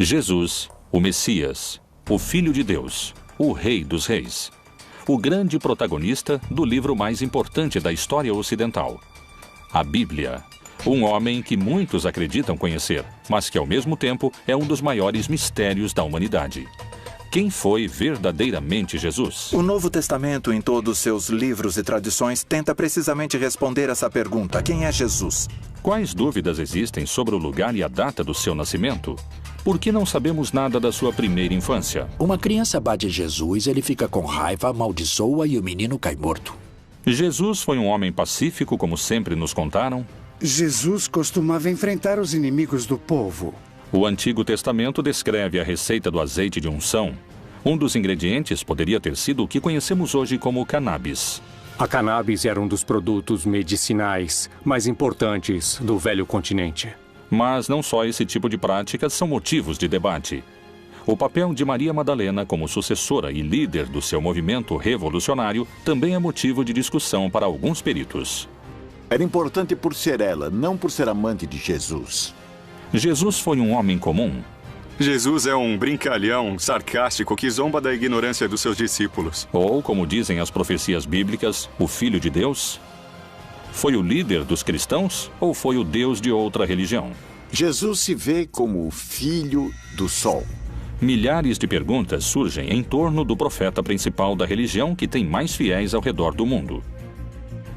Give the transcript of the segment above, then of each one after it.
Jesus, o Messias, o Filho de Deus, o Rei dos Reis. O grande protagonista do livro mais importante da história ocidental, a Bíblia. Um homem que muitos acreditam conhecer, mas que ao mesmo tempo é um dos maiores mistérios da humanidade. Quem foi verdadeiramente Jesus? O Novo Testamento, em todos seus livros e tradições, tenta precisamente responder essa pergunta: quem é Jesus? Quais dúvidas existem sobre o lugar e a data do seu nascimento? Por que não sabemos nada da sua primeira infância? Uma criança bate Jesus, ele fica com raiva, amaldiçoa e o menino cai morto. Jesus foi um homem pacífico, como sempre nos contaram? Jesus costumava enfrentar os inimigos do povo. O Antigo Testamento descreve a receita do azeite de unção. Um dos ingredientes poderia ter sido o que conhecemos hoje como cannabis. A cannabis era um dos produtos medicinais mais importantes do velho continente. Mas não só esse tipo de práticas são motivos de debate. O papel de Maria Madalena como sucessora e líder do seu movimento revolucionário também é motivo de discussão para alguns peritos. Era importante por ser ela, não por ser amante de Jesus. Jesus foi um homem comum? Jesus é um brincalhão sarcástico que zomba da ignorância dos seus discípulos. Ou, como dizem as profecias bíblicas, o Filho de Deus? Foi o líder dos cristãos ou foi o Deus de outra religião? Jesus se vê como o Filho do Sol. Milhares de perguntas surgem em torno do profeta principal da religião que tem mais fiéis ao redor do mundo.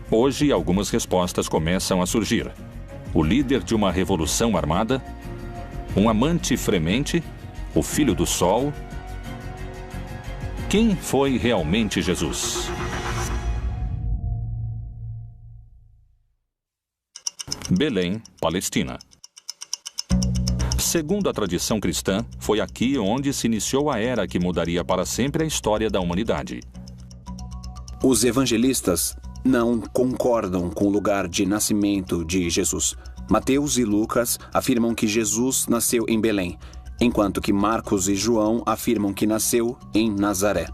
Hoje, algumas respostas começam a surgir. O líder de uma revolução armada? Um amante fremente? O Filho do Sol? Quem foi realmente Jesus? Belém, Palestina. Segundo a tradição cristã, foi aqui onde se iniciou a era que mudaria para sempre a história da humanidade. Os evangelistas não concordam com o lugar de nascimento de Jesus. Mateus e Lucas afirmam que Jesus nasceu em Belém, enquanto que Marcos e João afirmam que nasceu em Nazaré.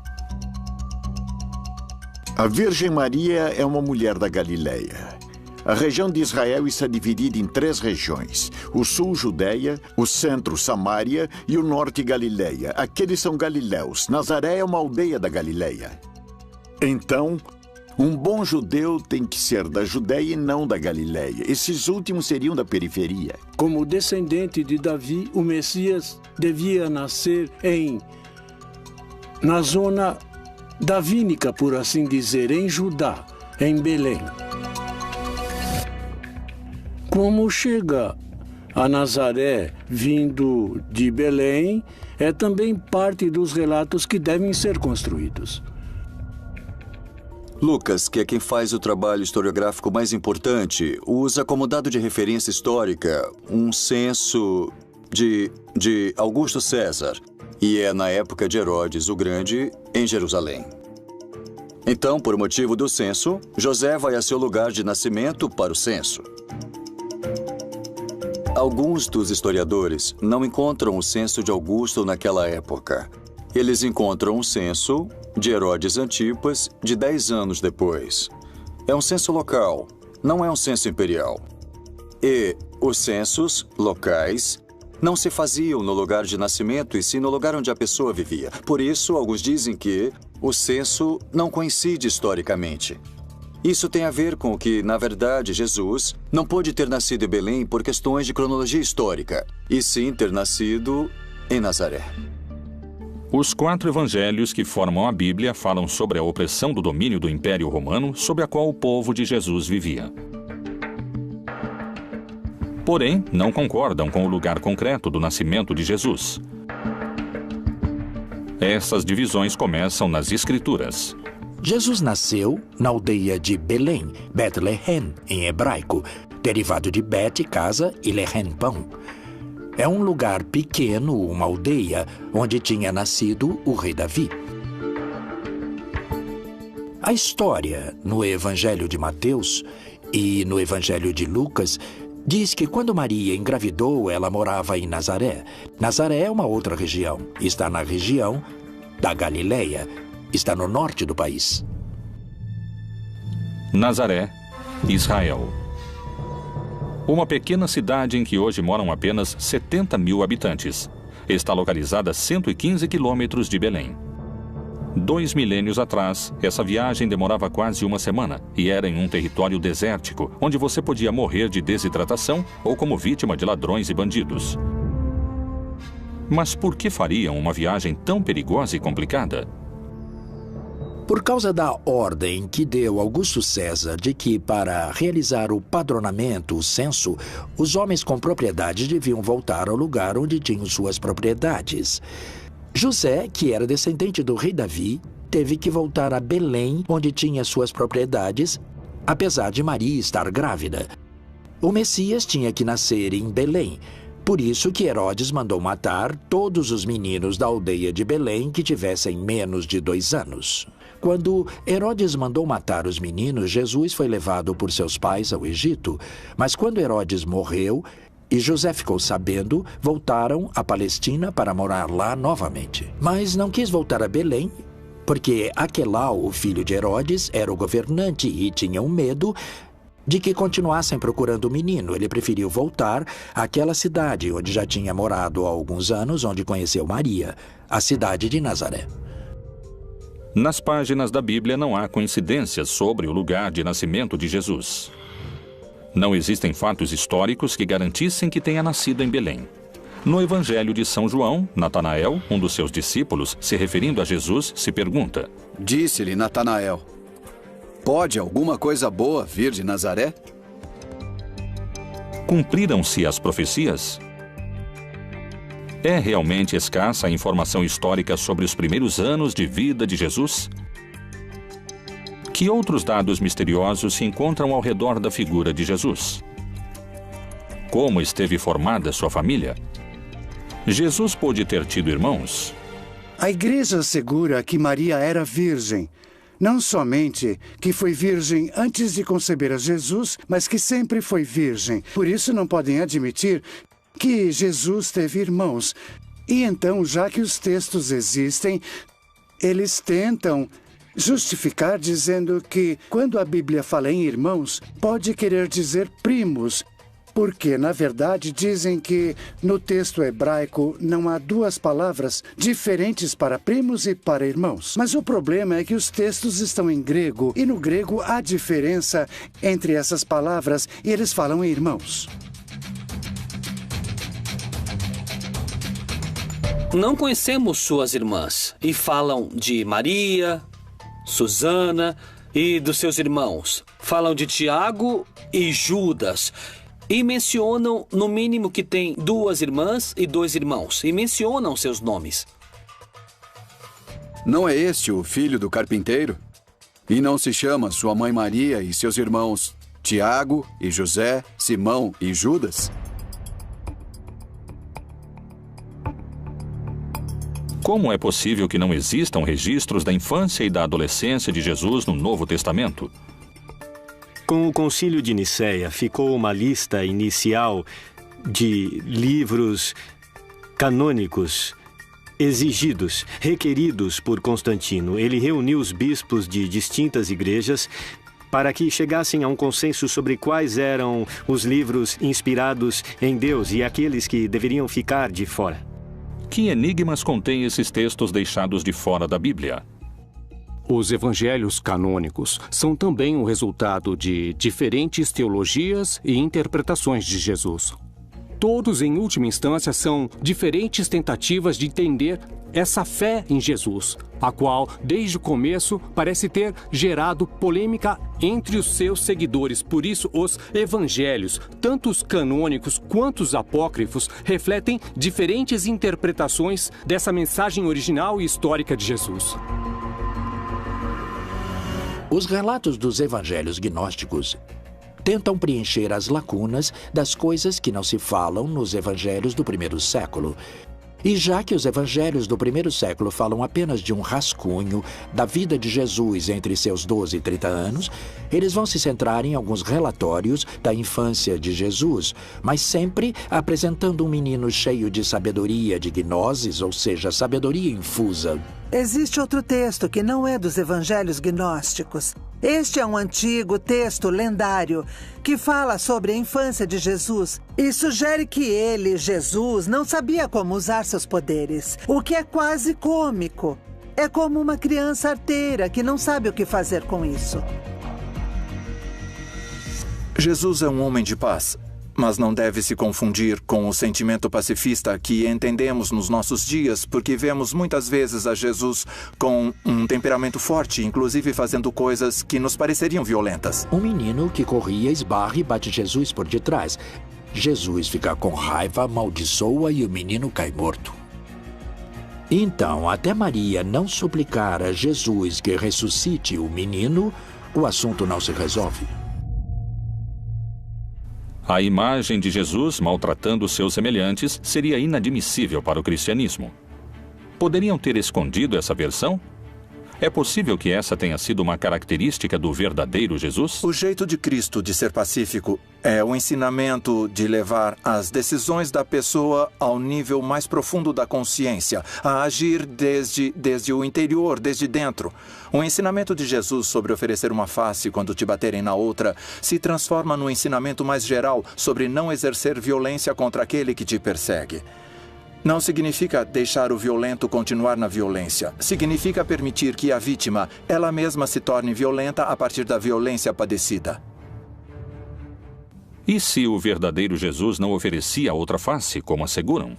A Virgem Maria é uma mulher da Galileia. A região de Israel está dividida em 3 regiões: o sul, Judeia, o centro, Samaria e o norte, Galileia. Aqueles são galileus. Nazaré é uma aldeia da Galileia. Então, um bom judeu tem que ser da Judeia e não da Galileia. Esses últimos seriam da periferia. Como descendente de Davi, o Messias devia nascer na zona davínica, por assim dizer, em Judá, em Belém. Como chega a Nazaré vindo de Belém, é também parte dos relatos que devem ser construídos. Lucas, que é quem faz o trabalho historiográfico mais importante, usa como dado de referência histórica um censo de Augusto César, e é na época de Herodes o Grande, em Jerusalém. Então, por motivo do censo, José vai a seu lugar de nascimento para o censo. Alguns dos historiadores não encontram o censo de Augusto naquela época. Eles encontram o censo de Herodes Antipas de 10 anos depois. É um censo local, não é um censo imperial. E os censos locais não se faziam no lugar de nascimento e sim no lugar onde a pessoa vivia. Por isso, alguns dizem que o censo não coincide historicamente. Isso tem a ver com que, na verdade, Jesus não pôde ter nascido em Belém por questões de cronologia histórica, e sim ter nascido em Nazaré. Os 4 evangelhos que formam a Bíblia falam sobre a opressão do domínio do Império Romano sobre a qual o povo de Jesus vivia. Porém, não concordam com o lugar concreto do nascimento de Jesus. Essas divisões começam nas Escrituras. Jesus nasceu na aldeia de Belém, Bethlehem, em hebraico, derivado de Bet, casa, e Lehem, pão. É um lugar pequeno, uma aldeia, onde tinha nascido o rei Davi. A história no Evangelho de Mateus e no Evangelho de Lucas diz que quando Maria engravidou, ela morava em Nazaré. Nazaré é uma outra região. Está na região da Galileia. Está no norte do país. Nazaré, Israel. Uma pequena cidade em que hoje moram apenas 70 mil habitantes. está localizada a 115 quilômetros de Belém. 2 milênios atrás, essa viagem demorava quase uma semana e era em um território desértico, onde você podia morrer de desidratação ou como vítima de ladrões e bandidos. Mas por que fariam uma viagem tão perigosa e complicada? Por causa da ordem que deu Augusto César de que, para realizar o padronamento, o censo, os homens com propriedades deviam voltar ao lugar onde tinham suas propriedades. José, que era descendente do rei Davi, teve que voltar a Belém, onde tinha suas propriedades, apesar de Maria estar grávida. O Messias tinha que nascer em Belém. Por isso que Herodes mandou matar todos os meninos da aldeia de Belém que tivessem menos de 2 anos. Quando Herodes mandou matar os meninos, Jesus foi levado por seus pais ao Egito. Mas quando Herodes morreu e José ficou sabendo, voltaram à Palestina para morar lá novamente. Mas não quis voltar a Belém, porque Aquelau, o filho de Herodes, era o governante e tinha um medo de que continuassem procurando o menino. Ele preferiu voltar àquela cidade onde já tinha morado há alguns anos, onde conheceu Maria, a cidade de Nazaré. Nas páginas da Bíblia não há coincidências sobre o lugar de nascimento de Jesus. Não existem fatos históricos que garantissem que tenha nascido em Belém. No Evangelho de São João, Natanael, um dos seus discípulos, se referindo a Jesus, se pergunta: Disse-lhe Natanael: Pode alguma coisa boa vir de Nazaré? Cumpriram-se as profecias? É realmente escassa a informação histórica sobre os primeiros anos de vida de Jesus? Que outros dados misteriosos se encontram ao redor da figura de Jesus? Como esteve formada sua família? Jesus pôde ter tido irmãos? A igreja assegura que Maria era virgem. Não somente que foi virgem antes de conceber a Jesus, mas que sempre foi virgem. Por isso não podem admitir que Jesus teve irmãos. E então, já que os textos existem, eles tentam justificar dizendo que, quando a Bíblia fala em irmãos, pode querer dizer primos, porque, na verdade, dizem que no texto hebraico não há 2 palavras diferentes para primos e para irmãos. Mas o problema é que os textos estão em grego, e no grego há diferença entre essas palavras, e eles falam em irmãos. Não conhecemos suas irmãs, e falam de Maria, Susana e dos seus irmãos. Falam de Tiago e Judas. E mencionam, no mínimo, que tem 2 irmãs e 2 irmãos. E mencionam seus nomes. Não é este o filho do carpinteiro? E não se chama sua mãe Maria e seus irmãos Tiago e José, Simão e Judas? Como é possível que não existam registros da infância e da adolescência de Jesus no Novo Testamento? Com o Concílio de Nicéia, ficou uma lista inicial de livros canônicos exigidos, requeridos por Constantino. Ele reuniu os bispos de distintas igrejas para que chegassem a um consenso sobre quais eram os livros inspirados em Deus e aqueles que deveriam ficar de fora. Que enigmas contêm esses textos deixados de fora da Bíblia? Os evangelhos canônicos são também o resultado de diferentes teologias e interpretações de Jesus. Todos, em última instância, são diferentes tentativas de entender essa fé em Jesus, a qual, desde o começo, parece ter gerado polêmica entre os seus seguidores. Por isso, os evangelhos, tanto os canônicos quanto os apócrifos, refletem diferentes interpretações dessa mensagem original e histórica de Jesus. Os relatos dos evangelhos gnósticos tentam preencher as lacunas das coisas que não se falam nos evangelhos do 1º século. E já que os evangelhos do 1º século falam apenas de um rascunho da vida de Jesus entre seus 12 e 30 anos, eles vão se centrar em alguns relatórios da infância de Jesus, mas sempre apresentando um menino cheio de sabedoria de gnoses, ou seja, sabedoria infusa. Existe outro texto que não é dos evangelhos gnósticos, Este é um antigo texto lendário que fala sobre a infância de Jesus e sugere que ele, Jesus, não sabia como usar seus poderes, o que é quase cômico. É como uma criança arteira que não sabe o que fazer com isso. Jesus é um homem de paz, mas não deve se confundir com o sentimento pacifista que entendemos nos nossos dias, porque vemos muitas vezes a Jesus com um temperamento forte, inclusive fazendo coisas que nos pareceriam violentas. Um menino que corria, esbarra e bate Jesus por detrás. Jesus fica com raiva, amaldiçoa e o menino cai morto. Então, até Maria não suplicar a Jesus que ressuscite o menino, o assunto não se resolve. A imagem de Jesus maltratando seus semelhantes seria inadmissível para o cristianismo. Poderiam ter escondido essa versão? É possível que essa tenha sido uma característica do verdadeiro Jesus? O jeito de Cristo de ser pacífico é o ensinamento de levar as decisões da pessoa ao nível mais profundo da consciência, a agir desde o interior, desde dentro. O ensinamento de Jesus sobre oferecer uma face quando te baterem na outra se transforma no ensinamento mais geral sobre não exercer violência contra aquele que te persegue. Não significa deixar o violento continuar na violência. Significa permitir que a vítima, ela mesma, se torne violenta a partir da violência padecida. E se o verdadeiro Jesus não oferecia outra face, como asseguram?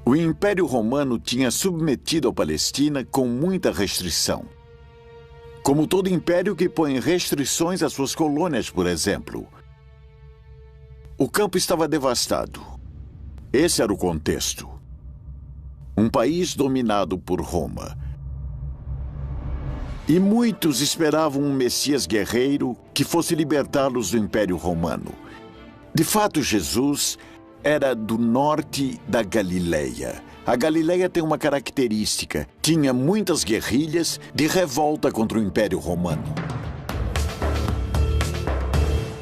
O Império Romano tinha submetido a Palestina com muita restrição. Como todo império que põe restrições às suas colônias, por exemplo. O campo estava devastado. Esse era o contexto. Um país dominado por Roma. E muitos esperavam um Messias guerreiro que fosse libertá-los do Império Romano. De fato, Jesus era do norte da Galileia. A Galileia tem uma característica: tinha muitas guerrilhas de revolta contra o Império Romano.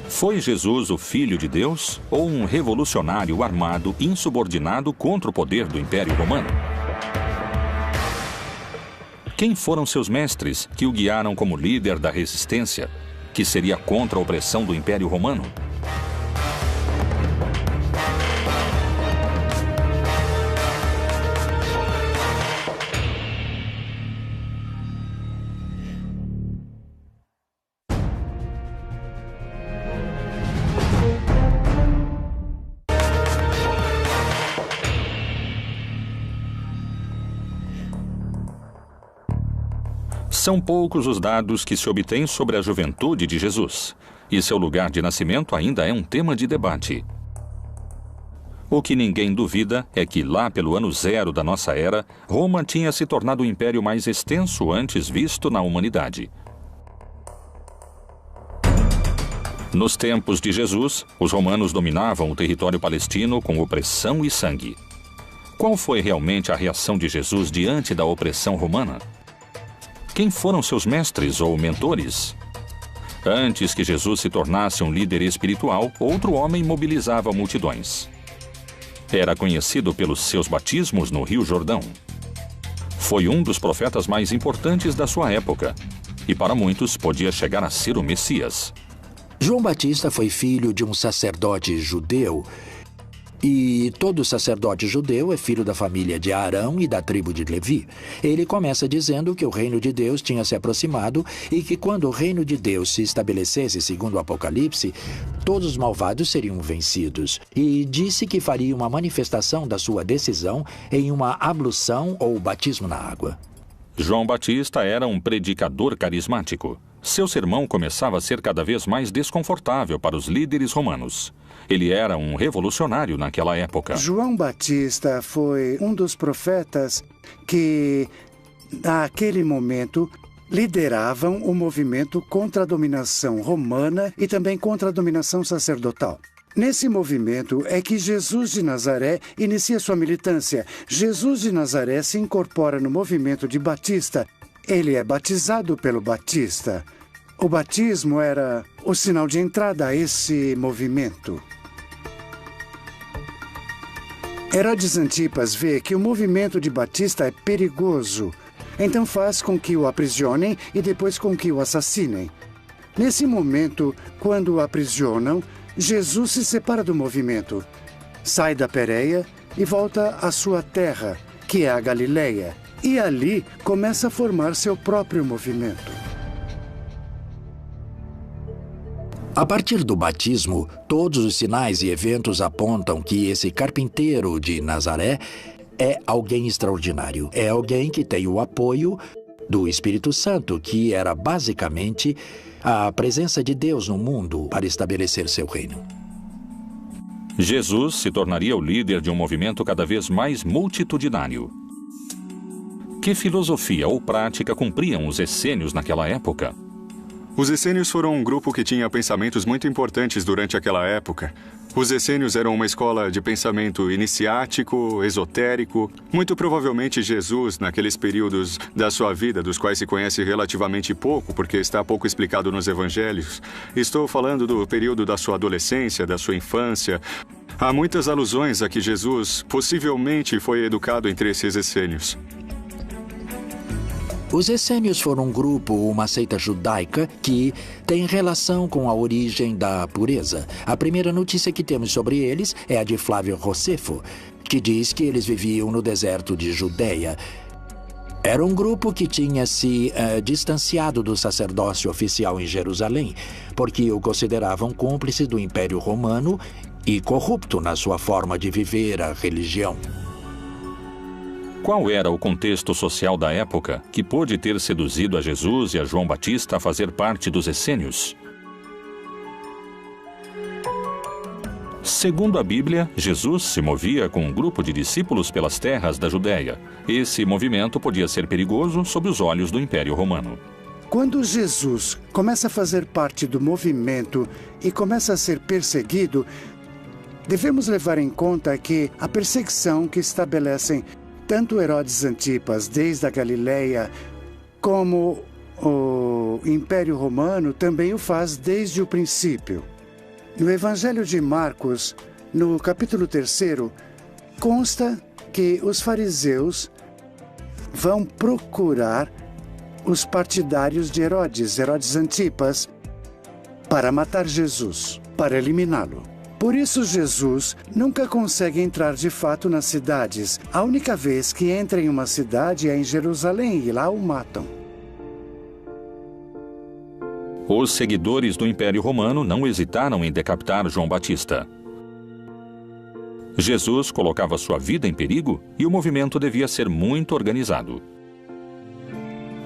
Foi Jesus o Filho de Deus ou um revolucionário armado insubordinado contra o poder do Império Romano? Quem foram seus mestres que o guiaram como líder da resistência, que seria contra a opressão do Império Romano? São poucos os dados que se obtêm sobre a juventude de Jesus, e seu lugar de nascimento ainda é um tema de debate. O que ninguém duvida é que lá pelo ano 0 da nossa era, Roma tinha se tornado o império mais extenso antes visto na humanidade. Nos tempos de Jesus, os romanos dominavam o território palestino com opressão e sangue. Qual foi realmente a reação de Jesus diante da opressão romana? Quem foram seus mestres ou mentores? Antes que Jesus se tornasse um líder espiritual, outro homem mobilizava multidões. Era conhecido pelos seus batismos no Rio Jordão. Foi um dos profetas mais importantes da sua época, e para muitos podia chegar a ser o Messias. João Batista foi filho de um sacerdote judeu, e todo sacerdote judeu é filho da família de Arão e da tribo de Levi. Ele começa dizendo que o reino de Deus tinha se aproximado e que quando o reino de Deus se estabelecesse, segundo o Apocalipse, todos os malvados seriam vencidos. E disse que faria uma manifestação da sua decisão em uma ablução ou batismo na água. João Batista era um predicador carismático. Seu sermão começava a ser cada vez mais desconfortável para os líderes romanos. Ele era um revolucionário naquela época. João Batista foi um dos profetas que, naquele momento, lideravam o movimento contra a dominação romana e também contra a dominação sacerdotal. Nesse movimento é que Jesus de Nazaré inicia sua militância. Jesus de Nazaré se incorpora no movimento de Batista. Ele é batizado pelo Batista. O batismo era o sinal de entrada a esse movimento. Herodes Antipas vê que o movimento de Batista é perigoso, então faz com que o aprisionem e depois com que o assassinem. Nesse momento, quando o aprisionam, Jesus se separa do movimento, sai da Pérea e volta à sua terra, que é a Galileia, e ali começa a formar seu próprio movimento. A partir do batismo, todos os sinais e eventos apontam que esse carpinteiro de Nazaré é alguém extraordinário. É alguém que tem o apoio do Espírito Santo, que era basicamente a presença de Deus no mundo para estabelecer seu reino. Jesus se tornaria o líder de um movimento cada vez mais multitudinário. Que filosofia ou prática cumpriam os essênios naquela época? Os essênios foram um grupo que tinha pensamentos muito importantes durante aquela época. Os essênios eram uma escola de pensamento iniciático, esotérico. Muito provavelmente Jesus, naqueles períodos da sua vida, dos quais se conhece relativamente pouco, porque está pouco explicado nos evangelhos. Estou falando do período da sua adolescência, da sua infância. Há muitas alusões a que Jesus possivelmente foi educado entre esses essênios. Os essênios foram um grupo, uma seita judaica, que tem relação com a origem da pureza. A primeira notícia que temos sobre eles é a de Flávio Josefo, que diz que eles viviam no deserto de Judeia. Era um grupo que tinha se distanciado do sacerdócio oficial em Jerusalém, porque o consideravam cúmplice do Império Romano e corrupto na sua forma de viver a religião. Qual era o contexto social da época que pôde ter seduzido a Jesus e a João Batista a fazer parte dos essênios? Segundo a Bíblia, Jesus se movia com um grupo de discípulos pelas terras da Judéia. Esse movimento podia ser perigoso sob os olhos do Império Romano. Quando Jesus começa a fazer parte do movimento e começa a ser perseguido, devemos levar em conta que a perseguição que estabelecem tanto Herodes Antipas, desde a Galileia, como o Império Romano também o faz desde o princípio. No Evangelho de Marcos, no capítulo 3, consta que os fariseus vão procurar os partidários de Herodes Antipas, para matar Jesus, para eliminá-lo. Por isso, Jesus nunca consegue entrar de fato nas cidades. A única vez que entra em uma cidade é em Jerusalém e lá o matam. Os seguidores do Império Romano não hesitaram em decapitar João Batista. Jesus colocava sua vida em perigo e o movimento devia ser muito organizado.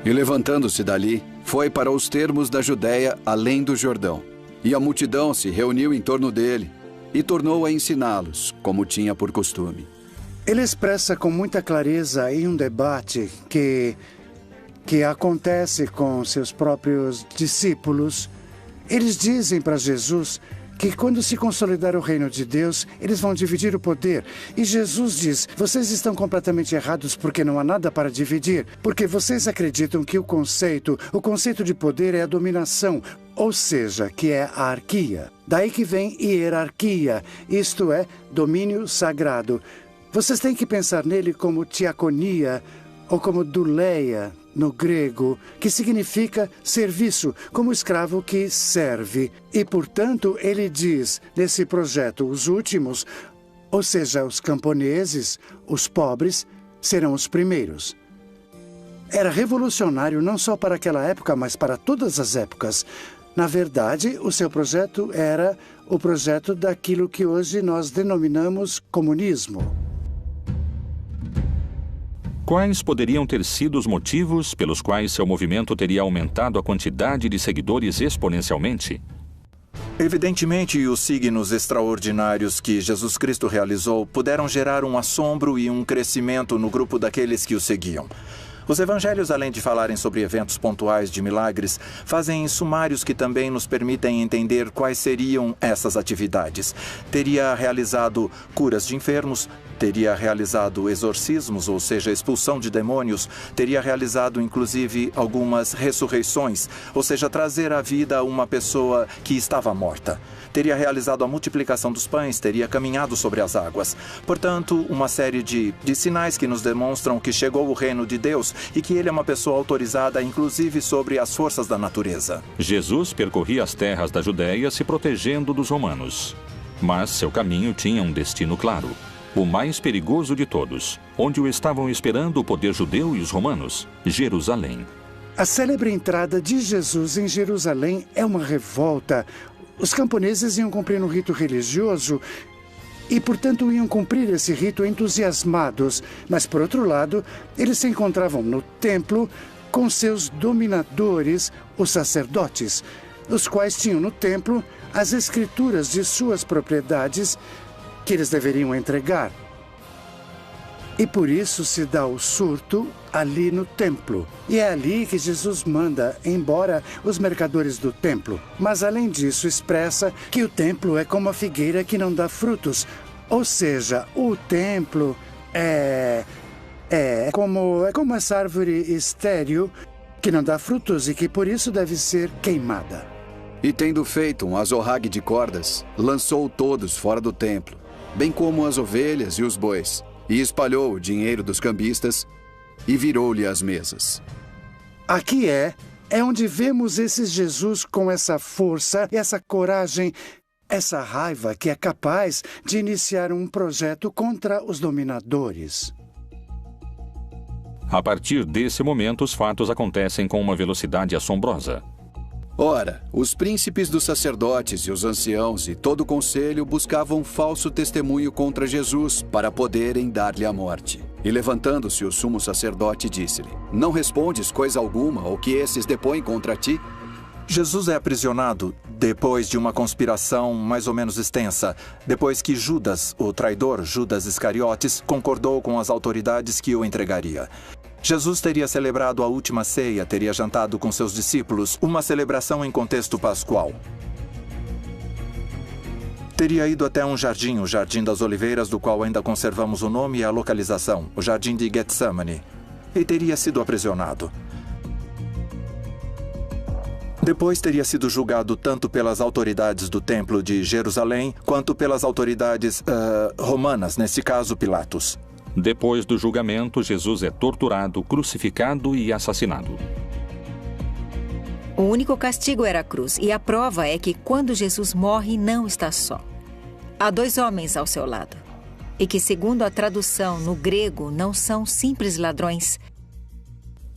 E levantando-se dali, foi para os termos da Judéia, além do Jordão. E a multidão se reuniu em torno dele e tornou a ensiná-los, como tinha por costume. Ele expressa com muita clareza em um debate que acontece com seus próprios discípulos. Eles dizem para Jesus que quando se consolidar o reino de Deus, eles vão dividir o poder. E Jesus diz, vocês estão completamente errados porque não há nada para dividir. Porque vocês acreditam que o conceito de poder é a dominação, ou seja, que é a arquia. Daí que vem hierarquia, isto é, domínio sagrado. Vocês têm que pensar nele como diaconia ou como douleia, no grego, que significa serviço, como escravo que serve. E, portanto, ele diz, nesse projeto, os últimos, ou seja, os camponeses, os pobres, serão os primeiros. Era revolucionário não só para aquela época, mas para todas as épocas. Na verdade, o seu projeto era o projeto daquilo que hoje nós denominamos comunismo. Quais poderiam ter sido os motivos pelos quais seu movimento teria aumentado a quantidade de seguidores exponencialmente? Evidentemente, os signos extraordinários que Jesus Cristo realizou puderam gerar um assombro e um crescimento no grupo daqueles que o seguiam. Os evangelhos, além de falarem sobre eventos pontuais de milagres, fazem sumários que também nos permitem entender quais seriam essas atividades. Teria realizado curas de enfermos, teria realizado exorcismos, ou seja, expulsão de demônios, teria realizado inclusive algumas ressurreições, ou seja, trazer à vida uma pessoa que estava morta. Teria realizado a multiplicação dos pães, teria caminhado sobre as águas. Portanto, uma série de sinais que nos demonstram que chegou o reino de Deus e que ele é uma pessoa autorizada, inclusive sobre as forças da natureza. Jesus percorria as terras da Judéia se protegendo dos romanos. Mas seu caminho tinha um destino claro. O mais perigoso de todos, onde o estavam esperando o poder judeu e os romanos, Jerusalém. A célebre entrada de Jesus em Jerusalém é uma revolta. Os camponeses iam cumprir um rito religioso e, portanto, iam cumprir esse rito entusiasmados. Mas, por outro lado, eles se encontravam no templo com seus dominadores, os sacerdotes, os quais tinham no templo as escrituras de suas propriedades que eles deveriam entregar. E por isso se dá o surto ali no templo. E é ali que Jesus manda embora os mercadores do templo. Mas além disso expressa que o templo é como a figueira que não dá frutos. Ou seja, o templo é como essa árvore estéril que não dá frutos e que por isso deve ser queimada. E tendo feito um azorrague de cordas, lançou todos fora do templo, bem como as ovelhas e os bois, e espalhou o dinheiro dos cambistas e virou-lhe as mesas. Aqui é onde vemos esse Jesus com essa força, essa coragem, essa raiva que é capaz de iniciar um projeto contra os dominadores. A partir desse momento, os fatos acontecem com uma velocidade assombrosa. Ora, os príncipes dos sacerdotes e os anciãos e todo o conselho buscavam falso testemunho contra Jesus para poderem dar-lhe a morte. E levantando-se o sumo sacerdote, disse-lhe: Não respondes coisa alguma ao que esses depõem contra ti? Jesus é aprisionado depois de uma conspiração mais ou menos extensa, depois que Judas, o traidor, Judas Iscariotes, concordou com as autoridades que o entregaria. Jesus teria celebrado a última ceia, teria jantado com seus discípulos, uma celebração em contexto pascual. Teria ido até um jardim, o Jardim das Oliveiras, do qual ainda conservamos o nome e a localização, o Jardim de Getsemane, e teria sido aprisionado. Depois teria sido julgado tanto pelas autoridades do Templo de Jerusalém, quanto pelas autoridades romanas, nesse caso Pilatos. Depois do julgamento, Jesus é torturado, crucificado e assassinado. O único castigo era a cruz, e a prova é que quando Jesus morre, não está só. Há 2 homens ao seu lado, e que, segundo a tradução no grego, não são simples ladrões.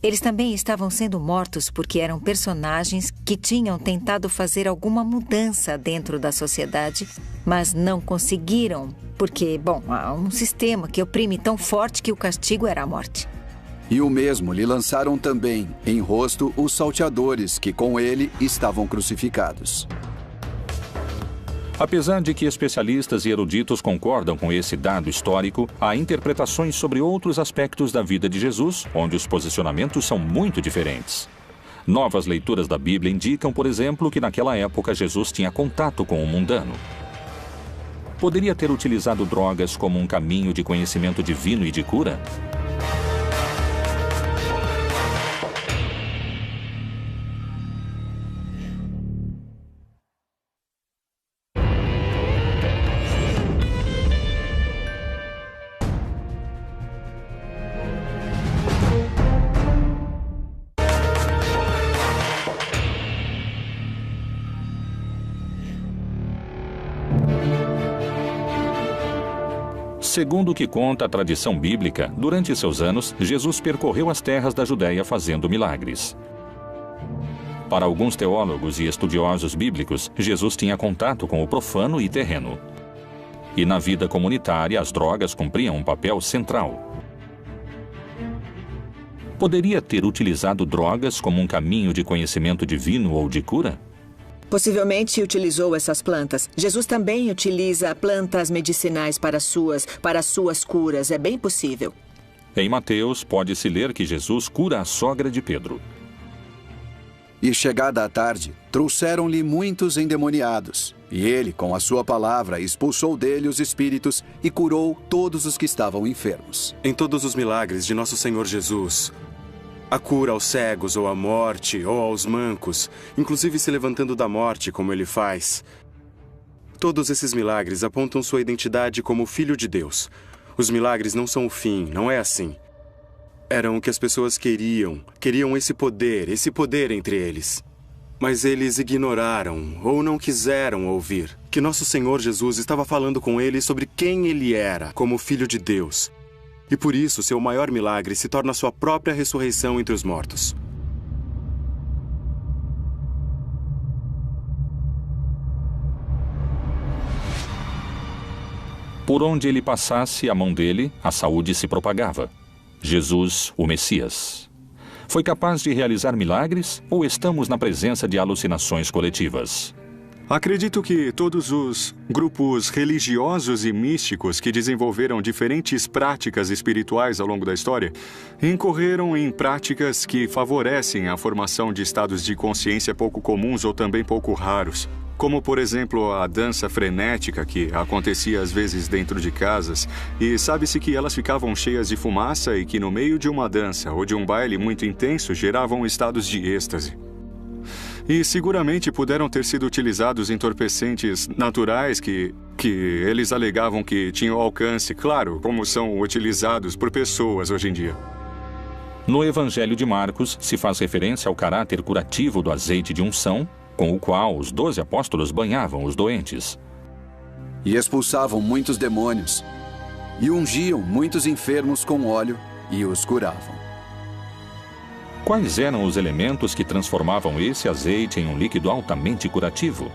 Eles também estavam sendo mortos porque eram personagens que tinham tentado fazer alguma mudança dentro da sociedade, mas não conseguiram, porque, há um sistema que oprime tão forte que o castigo era a morte. E o mesmo lhe lançaram também em rosto os salteadores que com ele estavam crucificados. Apesar de que especialistas e eruditos concordam com esse dado histórico, há interpretações sobre outros aspectos da vida de Jesus, onde os posicionamentos são muito diferentes. Novas leituras da Bíblia indicam, por exemplo, que naquela época Jesus tinha contato com o mundano. Poderia ter utilizado drogas como um caminho de conhecimento divino e de cura? Segundo o que conta a tradição bíblica, durante seus anos, Jesus percorreu as terras da Judéia fazendo milagres. Para alguns teólogos e estudiosos bíblicos, Jesus tinha contato com o profano e terreno. E na vida comunitária, as drogas cumpriam um papel central. Poderia ter utilizado drogas como um caminho de conhecimento divino ou de cura? Possivelmente utilizou essas plantas. Jesus também utiliza plantas medicinais para suas curas. É bem possível. Em Mateus, pode-se ler que Jesus cura a sogra de Pedro. E chegada a tarde, trouxeram-lhe muitos endemoniados. E ele, com a sua palavra, expulsou dele os espíritos e curou todos os que estavam enfermos. Em todos os milagres de nosso Senhor Jesus, a cura aos cegos ou à morte ou aos mancos, inclusive se levantando da morte como ele faz, todos esses milagres apontam sua identidade como Filho de Deus. Os milagres não são o fim, não é assim. Eram o que as pessoas queriam esse poder entre eles. Mas eles ignoraram ou não quiseram ouvir que nosso Senhor Jesus estava falando com eles sobre quem ele era como Filho de Deus. E por isso, seu maior milagre se torna sua própria ressurreição entre os mortos. Por onde ele passasse a mão dele, a saúde se propagava. Jesus, o Messias. Foi capaz de realizar milagres ou estamos na presença de alucinações coletivas? Acredito que todos os grupos religiosos e místicos que desenvolveram diferentes práticas espirituais ao longo da história incorreram em práticas que favorecem a formação de estados de consciência pouco comuns ou também pouco raros. Como, por exemplo, a dança frenética que acontecia às vezes dentro de casas, e sabe-se que elas ficavam cheias de fumaça e que no meio de uma dança ou de um baile muito intenso geravam estados de êxtase. E seguramente puderam ter sido utilizados entorpecentes naturais que eles alegavam que tinham alcance, claro, como são utilizados por pessoas hoje em dia. No Evangelho de Marcos, se faz referência ao caráter curativo do azeite de unção, com o qual os 12 apóstolos banhavam os doentes. E expulsavam muitos demônios, e ungiam muitos enfermos com óleo, e os curavam. Quais eram os elementos que transformavam esse azeite em um líquido altamente curativo?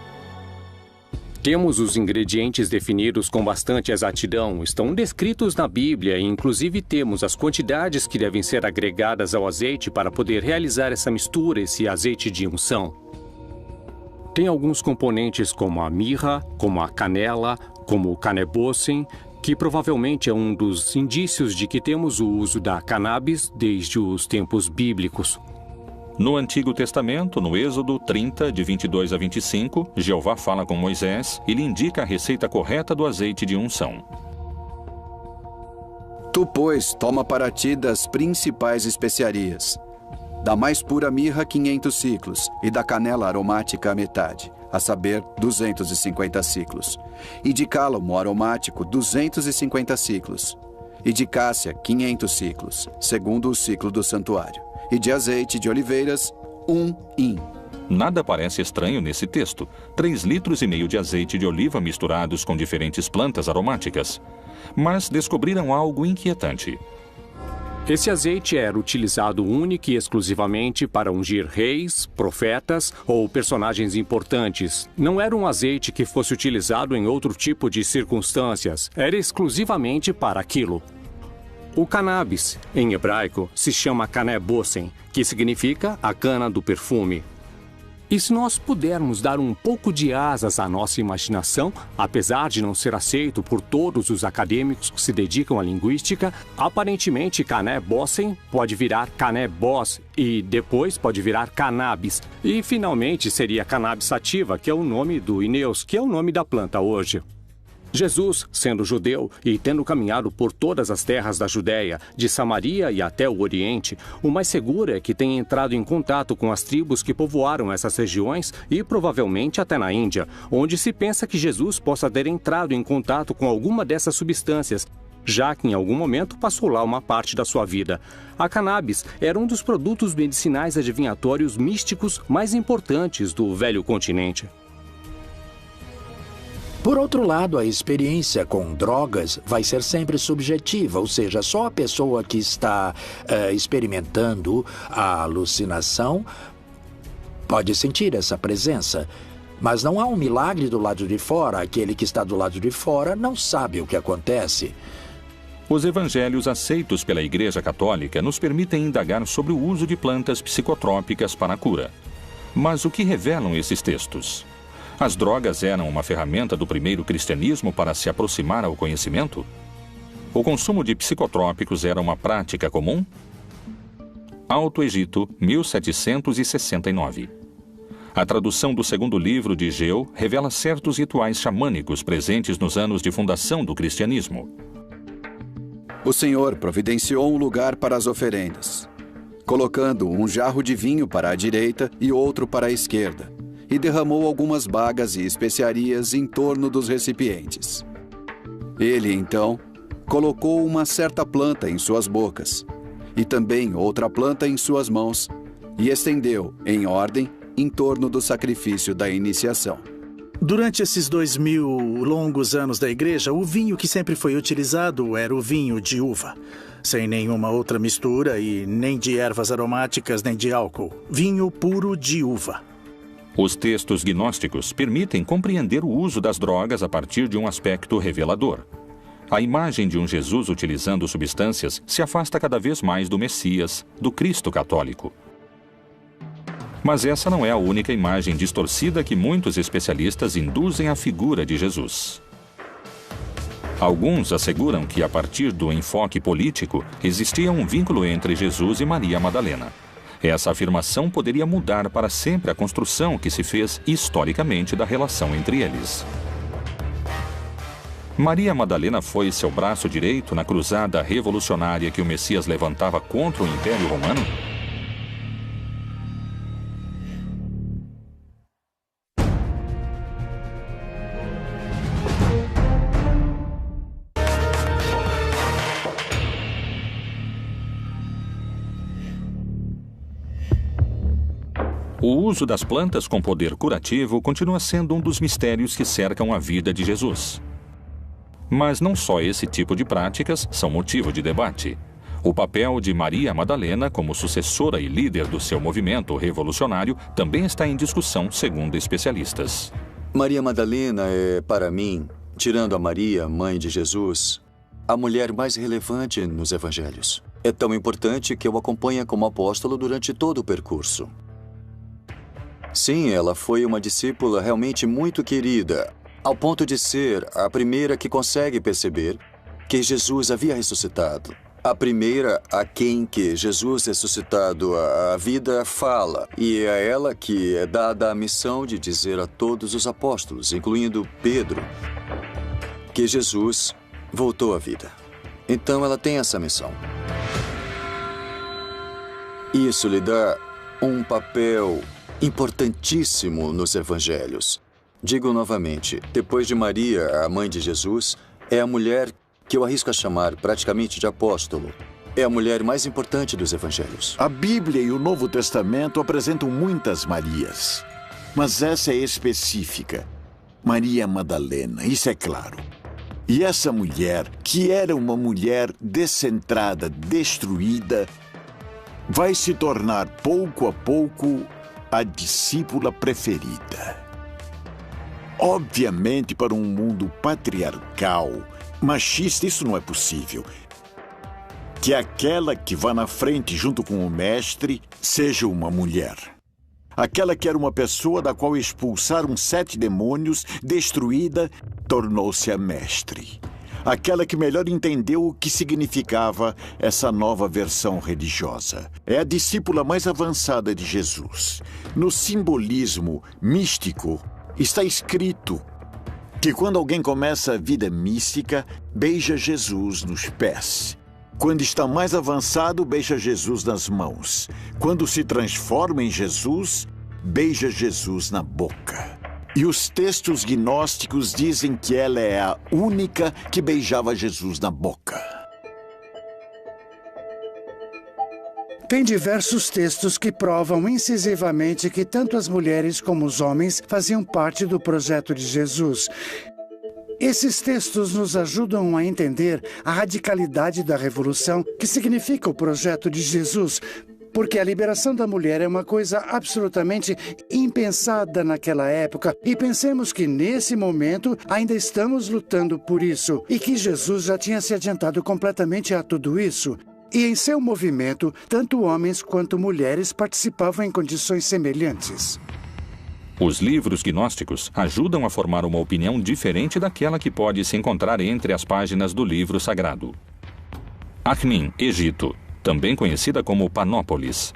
Temos os ingredientes definidos com bastante exatidão, estão descritos na Bíblia e inclusive temos as quantidades que devem ser agregadas ao azeite para poder realizar essa mistura, esse azeite de unção. Tem alguns componentes como a mirra, como a canela, como o canebossem, que provavelmente é um dos indícios de que temos o uso da cannabis desde os tempos bíblicos. No Antigo Testamento, no Êxodo 30, de 22 a 25, Jeová fala com Moisés e lhe indica a receita correta do azeite de unção. Tu, pois, toma para ti das principais especiarias. Da mais pura mirra, 500 ciclos, e da canela aromática a metade, a saber, 250 ciclos. E de cálamo aromático, 250 ciclos. E de cássia, 500 ciclos, segundo o ciclo do santuário. E de azeite de oliveiras, 1 hin. Nada parece estranho nesse texto. 3,5 litros de azeite de oliva misturados com diferentes plantas aromáticas. Mas descobriram algo inquietante. Esse azeite era utilizado única e exclusivamente para ungir reis, profetas ou personagens importantes. Não era um azeite que fosse utilizado em outro tipo de circunstâncias. Era exclusivamente para aquilo. O cannabis, em hebraico, se chama canebossem, que significa a cana do perfume. E se nós pudermos dar um pouco de asas à nossa imaginação, apesar de não ser aceito por todos os acadêmicos que se dedicam à linguística, aparentemente canebossem pode virar canebós e depois pode virar cannabis. E finalmente seria cannabis sativa, que é o nome do Ineus, que é o nome da planta hoje. Jesus, sendo judeu e tendo caminhado por todas as terras da Judéia, de Samaria e até o Oriente, o mais seguro é que tenha entrado em contato com as tribos que povoaram essas regiões e provavelmente até na Índia, onde se pensa que Jesus possa ter entrado em contato com alguma dessas substâncias, já que em algum momento passou lá uma parte da sua vida. A cannabis era um dos produtos medicinais adivinhatórios místicos mais importantes do velho continente. Por outro lado, a experiência com drogas vai ser sempre subjetiva, ou seja, só a pessoa que está experimentando a alucinação pode sentir essa presença. Mas não há um milagre do lado de fora, aquele que está do lado de fora não sabe o que acontece. Os evangelhos aceitos pela Igreja Católica nos permitem indagar sobre o uso de plantas psicotrópicas para a cura. Mas o que revelam esses textos? As drogas eram uma ferramenta do primeiro cristianismo para se aproximar ao conhecimento? O consumo de psicotrópicos era uma prática comum? Alto Egito, 1769. A tradução do segundo livro de Geu revela certos rituais xamânicos presentes nos anos de fundação do cristianismo. O Senhor providenciou um lugar para as oferendas, colocando um jarro de vinho para a direita e outro para a esquerda, e derramou algumas bagas e especiarias em torno dos recipientes. Ele, então, colocou uma certa planta em suas bocas, e também outra planta em suas mãos, e estendeu, em ordem, em torno do sacrifício da iniciação. Durante esses 2000 longos anos da igreja, o vinho que sempre foi utilizado era o vinho de uva, sem nenhuma outra mistura e nem de ervas aromáticas nem de álcool. Vinho puro de uva. Os textos gnósticos permitem compreender o uso das drogas a partir de um aspecto revelador. A imagem de um Jesus utilizando substâncias se afasta cada vez mais do Messias, do Cristo católico. Mas essa não é a única imagem distorcida que muitos especialistas induzem à figura de Jesus. Alguns asseguram que, a partir do enfoque político, existia um vínculo entre Jesus e Maria Madalena. Essa afirmação poderia mudar para sempre a construção que se fez historicamente da relação entre eles. Maria Madalena foi seu braço direito na cruzada revolucionária que o Messias levantava contra o Império Romano? O uso das plantas com poder curativo continua sendo um dos mistérios que cercam a vida de Jesus. Mas não só esse tipo de práticas são motivo de debate. O papel de Maria Madalena como sucessora e líder do seu movimento revolucionário também está em discussão, segundo especialistas. Maria Madalena é, para mim, tirando a Maria, mãe de Jesus, a mulher mais relevante nos evangelhos. É tão importante que eu acompanho como apóstolo durante todo o percurso. Sim, ela foi uma discípula realmente muito querida, ao ponto de ser a primeira que consegue perceber que Jesus havia ressuscitado. A primeira a quem que Jesus ressuscitado a vida fala, e é a ela que é dada a missão de dizer a todos os apóstolos, incluindo Pedro, que Jesus voltou à vida. Então ela tem essa missão. Isso lhe dá um papel importantíssimo nos evangelhos. Digo novamente, depois de Maria, a mãe de Jesus, é a mulher que eu arrisco a chamar praticamente de apóstolo. É a mulher mais importante dos evangelhos. A Bíblia e o Novo Testamento apresentam muitas Marias, mas essa é específica. Maria Madalena, isso é claro. E essa mulher, que era uma mulher descentrada, destruída, vai se tornar pouco a pouco a discípula preferida. Obviamente, para um mundo patriarcal, machista, isso não é possível. Que aquela que vá na frente junto com o mestre seja uma mulher. Aquela que era uma pessoa da qual expulsaram 7 demônios, destruída, tornou-se a mestre. Aquela que melhor entendeu o que significava essa nova versão religiosa. É a discípula mais avançada de Jesus. No simbolismo místico, está escrito que quando alguém começa a vida mística, beija Jesus nos pés. Quando está mais avançado, beija Jesus nas mãos. Quando se transforma em Jesus, beija Jesus na boca. E os textos gnósticos dizem que ela é a única que beijava Jesus na boca. Tem diversos textos que provam incisivamente que tanto as mulheres como os homens faziam parte do projeto de Jesus. Esses textos nos ajudam a entender a radicalidade da revolução que significa o projeto de Jesus, porque a liberação da mulher é uma coisa absolutamente impensada naquela época. E pensemos que, nesse momento, ainda estamos lutando por isso e que Jesus já tinha se adiantado completamente a tudo isso. E em seu movimento, tanto homens quanto mulheres participavam em condições semelhantes. Os livros gnósticos ajudam a formar uma opinião diferente daquela que pode se encontrar entre as páginas do livro sagrado. Akhmin, Egito, também conhecida como Panópolis.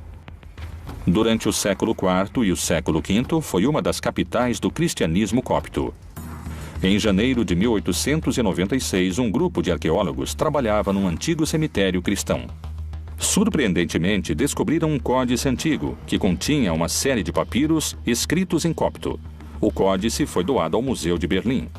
Durante o século IV e o século V, foi uma das capitais do cristianismo copto. Em janeiro de 1896, um grupo de arqueólogos trabalhava num antigo cemitério cristão. Surpreendentemente, descobriram um códice antigo, que continha uma série de papiros escritos em copto. O códice foi doado ao Museu de Berlim.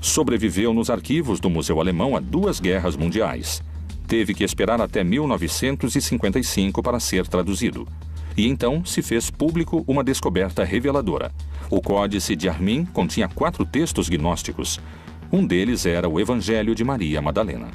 Sobreviveu nos arquivos do Museu Alemão a 2 guerras mundiais. Teve que esperar até 1955 para ser traduzido. E então se fez público uma descoberta reveladora. O Códice de Armin continha 4 textos gnósticos. Um deles era o Evangelho de Maria Madalena.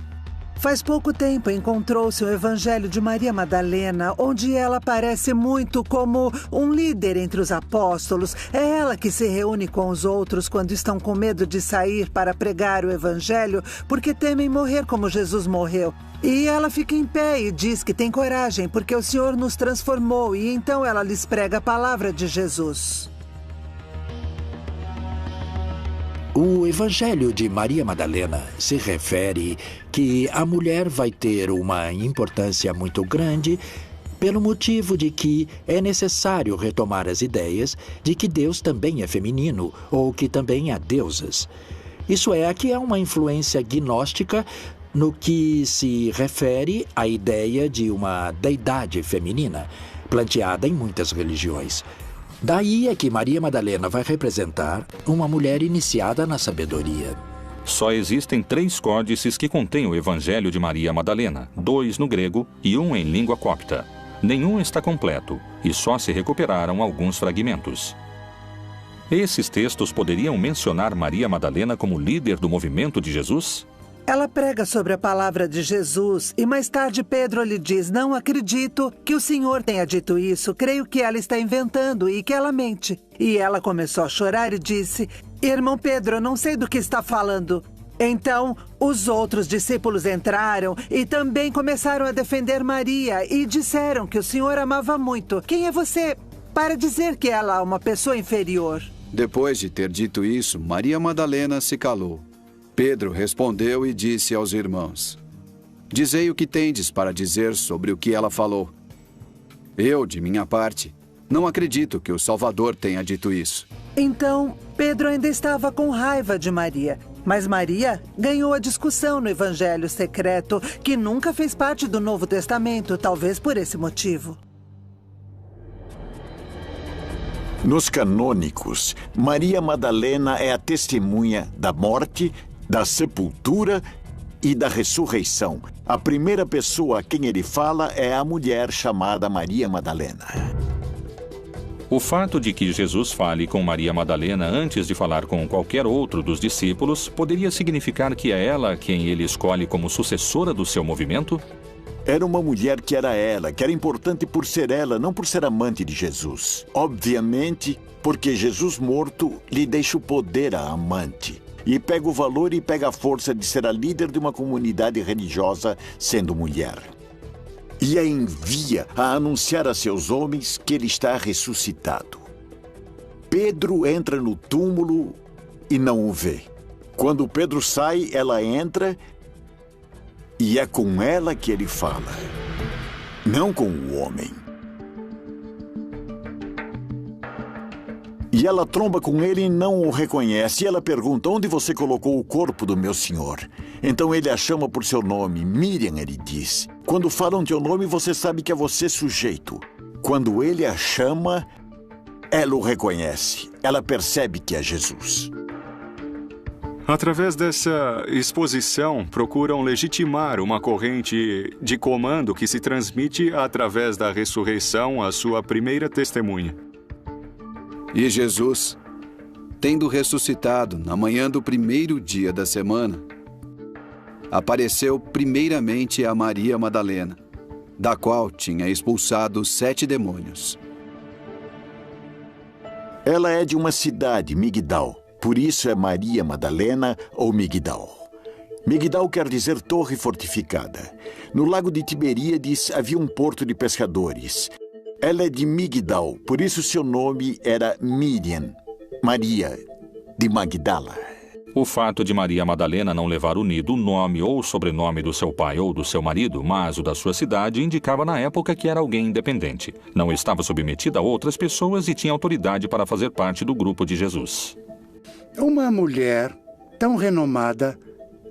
Faz pouco tempo encontrou-se o Evangelho de Maria Madalena, onde ela aparece muito como um líder entre os apóstolos. É ela que se reúne com os outros quando estão com medo de sair para pregar o Evangelho, porque temem morrer como Jesus morreu. E ela fica em pé e diz que tem coragem, porque o Senhor nos transformou, e então ela lhes prega a palavra de Jesus. O Evangelho de Maria Madalena se refere que a mulher vai ter uma importância muito grande pelo motivo de que é necessário retomar as ideias de que Deus também é feminino ou que também há deusas. Isso é, aqui há uma influência gnóstica no que se refere à ideia de uma deidade feminina, planteada em muitas religiões. Daí é que Maria Madalena vai representar uma mulher iniciada na sabedoria. Só existem 3 códices que contêm o Evangelho de Maria Madalena, 2 no grego e 1 em língua copta. Nenhum está completo e só se recuperaram alguns fragmentos. Esses textos poderiam mencionar Maria Madalena como líder do movimento de Jesus? Ela prega sobre a palavra de Jesus e mais tarde Pedro lhe diz: não acredito que o Senhor tenha dito isso, creio que ela está inventando e que ela mente. E ela começou a chorar e disse: irmão Pedro, eu não sei do que está falando. Então, os outros discípulos entraram e também começaram a defender Maria e disseram que o Senhor amava muito. Quem é você para dizer que ela é uma pessoa inferior? Depois de ter dito isso, Maria Madalena se calou. Pedro respondeu e disse aos irmãos: dizei o que tendes para dizer sobre o que ela falou. Eu, de minha parte, não acredito que o Salvador tenha dito isso. Então, Pedro ainda estava com raiva de Maria. Mas Maria ganhou a discussão no Evangelho secreto, que nunca fez parte do Novo Testamento, talvez por esse motivo. Nos canônicos, Maria Madalena é a testemunha da morte, da sepultura e da ressurreição. A primeira pessoa a quem ele fala é a mulher chamada Maria Madalena. O fato de que Jesus fale com Maria Madalena antes de falar com qualquer outro dos discípulos poderia significar que é ela quem ele escolhe como sucessora do seu movimento? Era uma mulher que era importante por ser ela, não por ser amante de Jesus. Obviamente, porque Jesus morto lhe deixa o poder à amante. E pega o valor e pega a força de ser a líder de uma comunidade religiosa sendo mulher. E a envia a anunciar a seus homens que ele está ressuscitado. Pedro entra no túmulo e não o vê. Quando Pedro sai, ela entra e é com ela que ele fala, não com o homem. E ela tromba com ele e não o reconhece. E ela pergunta: onde você colocou o corpo do meu senhor? Então ele a chama por seu nome. Miriam, ele diz. Quando falam teu nome, você sabe que é você sujeito. Quando ele a chama, ela o reconhece. Ela percebe que é Jesus. Através dessa exposição, procuram legitimar uma corrente de comando que se transmite através da ressurreição à sua primeira testemunha. E Jesus, tendo ressuscitado na manhã do primeiro dia da semana, apareceu primeiramente a Maria Madalena, da qual tinha expulsado 7 demônios. Ela é de uma cidade, Migdal. Por isso é Maria Madalena ou Migdal. Migdal quer dizer torre fortificada. No lago de Tiberíades havia um porto de pescadores. Ela é de Migdal, por isso seu nome era Miriam, Maria de Magdala. O fato de Maria Madalena não levar unido o nome ou sobrenome do seu pai ou do seu marido, mas o da sua cidade, indicava na época que era alguém independente. Não estava submetida a outras pessoas e tinha autoridade para fazer parte do grupo de Jesus. Uma mulher tão renomada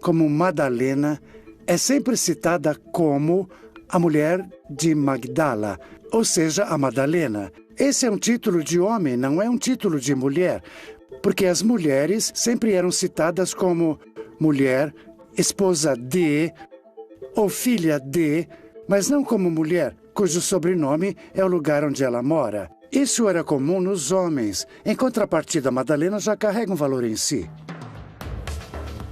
como Madalena é sempre citada como a mulher de Magdala, ou seja, a Madalena. Esse é um título de homem, não é um título de mulher, porque as mulheres sempre eram citadas como mulher, esposa de ou filha de, mas não como mulher, cujo sobrenome é o lugar onde ela mora. Isso era comum nos homens. Em contrapartida, Madalena já carrega um valor em si.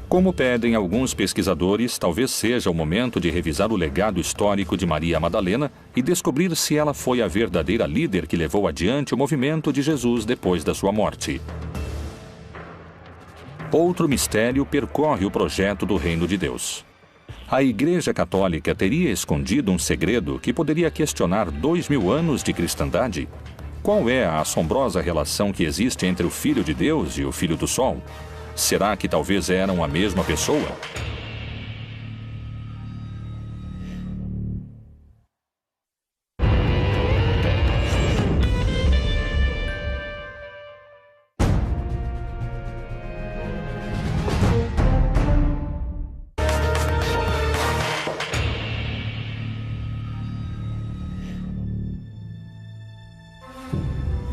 Como pedem alguns pesquisadores, talvez seja o momento de revisar o legado histórico de Maria Madalena e descobrir se ela foi a verdadeira líder que levou adiante o movimento de Jesus depois da sua morte. Outro mistério percorre o projeto do Reino de Deus. A Igreja Católica teria escondido um segredo que poderia questionar 2000 anos de cristandade? Qual é a assombrosa relação que existe entre o Filho de Deus e o Filho do Sol? Será que talvez eram a mesma pessoa?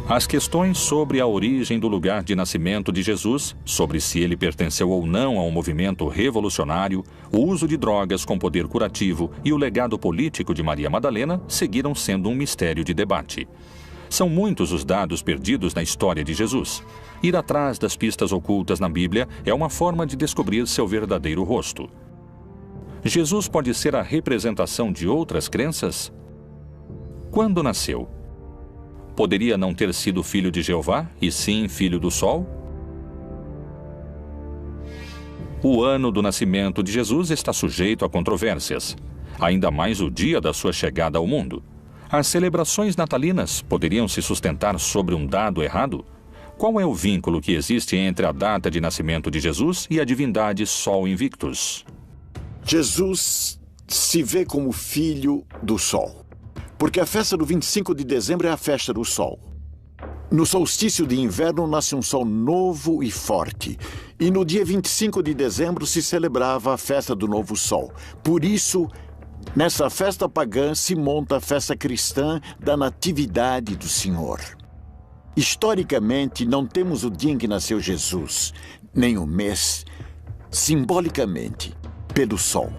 As questões sobre a origem do lugar de nascimento de Jesus, sobre se ele pertenceu ou não a um movimento revolucionário, o uso de drogas com poder curativo e o legado político de Maria Madalena seguiram sendo um mistério de debate. São muitos os dados perdidos na história de Jesus. Ir atrás das pistas ocultas na Bíblia é uma forma de descobrir seu verdadeiro rosto. Jesus pode ser a representação de outras crenças? Quando nasceu? Poderia não ter sido filho de Jeová, e sim filho do Sol? O ano do nascimento de Jesus está sujeito a controvérsias, ainda mais o dia da sua chegada ao mundo. As celebrações natalinas poderiam se sustentar sobre um dado errado? Qual é o vínculo que existe entre a data de nascimento de Jesus e a divindade Sol Invictus? Jesus se vê como filho do Sol. Porque a festa do 25 de dezembro é a festa do Sol. No solstício de inverno nasce um sol novo e forte. E no dia 25 de dezembro se celebrava a festa do novo sol. Por isso, nessa festa pagã se monta a festa cristã da Natividade do Senhor. Historicamente, não temos o dia em que nasceu Jesus, nem o mês, simbolicamente, pelo sol.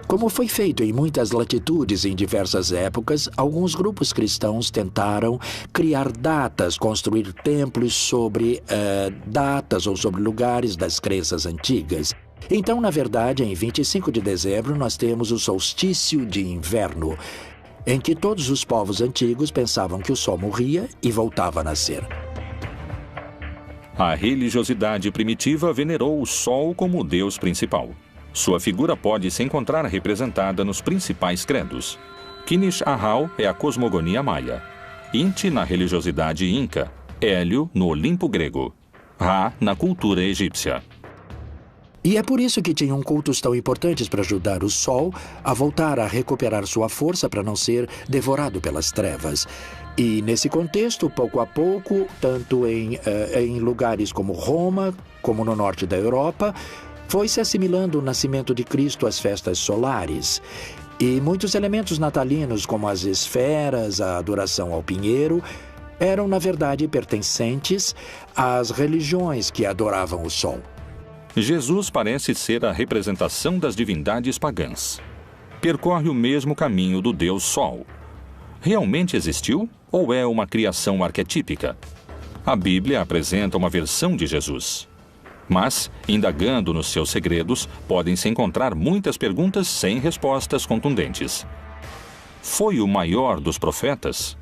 Como foi feito em muitas latitudes em diversas épocas, alguns grupos cristãos tentaram criar datas, construir templos sobre datas ou sobre lugares das crenças antigas. Então, na verdade, em 25 de dezembro, nós temos o solstício de inverno, em que todos os povos antigos pensavam que o sol morria e voltava a nascer. A religiosidade primitiva venerou o sol como o deus principal. Sua figura pode se encontrar representada nos principais credos. Kinish Ahau é a cosmogonia maia, Inti na religiosidade inca, Hélio no Olimpo grego, Ra na cultura egípcia. E é por isso que tinham cultos tão importantes para ajudar o Sol a voltar a recuperar sua força para não ser devorado pelas trevas. E nesse contexto, pouco a pouco, tanto em lugares como Roma, como no norte da Europa, foi se assimilando o nascimento de Cristo às festas solares. E muitos elementos natalinos, como as esferas, a adoração ao pinheiro, eram, na verdade, pertencentes às religiões que adoravam o sol. Jesus parece ser a representação das divindades pagãs. Percorre o mesmo caminho do Deus Sol. Realmente existiu ou é uma criação arquetípica? A Bíblia apresenta uma versão de Jesus. Mas, indagando nos seus segredos, podem-se encontrar muitas perguntas sem respostas contundentes. Foi o maior dos profetas?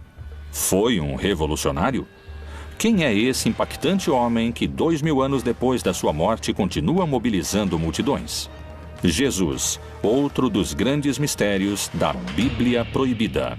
Foi um revolucionário? Quem é esse impactante homem que 2000 anos depois da sua morte continua mobilizando multidões? Jesus, outro dos grandes mistérios da Bíblia Proibida.